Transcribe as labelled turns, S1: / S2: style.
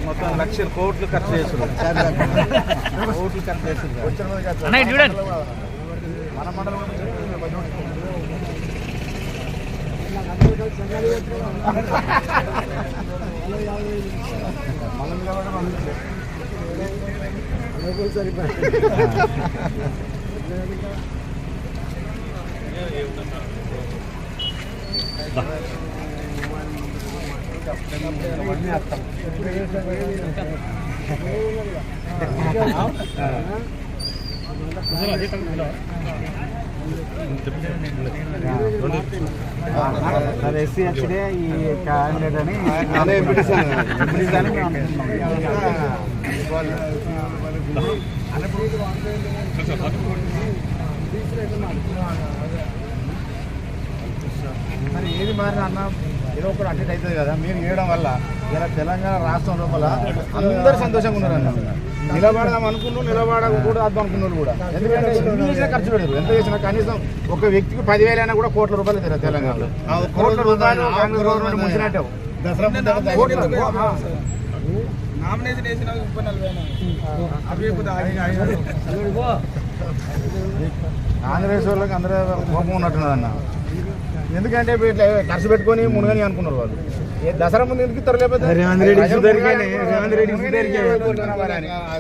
S1: మొత్తం లక్షల కోట్లు ఖర్చు చేస్తున్నారు. కోట్లు ఖర్చు చేస్తున్నారు. మన మండలం ఎస్సీ హెచ్డే ఈ క్యాండిడేట్ అని మరి ఏది మారిన అన్న ఏదో ఒకటి అటెండ్ అవుతుంది కదా. మీరు చేయడం వల్ల ఇలా తెలంగాణ రాష్ట్రం లోపల అందరూ సంతోషంగా ఉన్నారు అన్న. నిలబడదాం అనుకున్నాను, నిలబడకూడదు అర్థం అనుకున్నారు కూడా. ఎందుకంటే ఎన్ని చేసినా ఖర్చు పెడతారు. ఎంత చేసినా కనీసం ఒక వ్యక్తికి 10,000 అయినా కూడా కోట్ల రూపాయలు తెలియదు తెలంగాణలో. కోట్ల రూపాయలు కాంగ్రెస్ గవర్నమెంట్ ముంచినట్టే. కాంగ్రెస్ వాళ్ళకి అందరూ కోపం ఉన్నట్టున్నదన్న. ఎందుకంటే ఇట్లా ఖర్చు పెట్టుకొని మునుగని అనుకున్నారు వాళ్ళు. దసరా ముందు ఎందుకు ఇస్తారు? లేకపోతే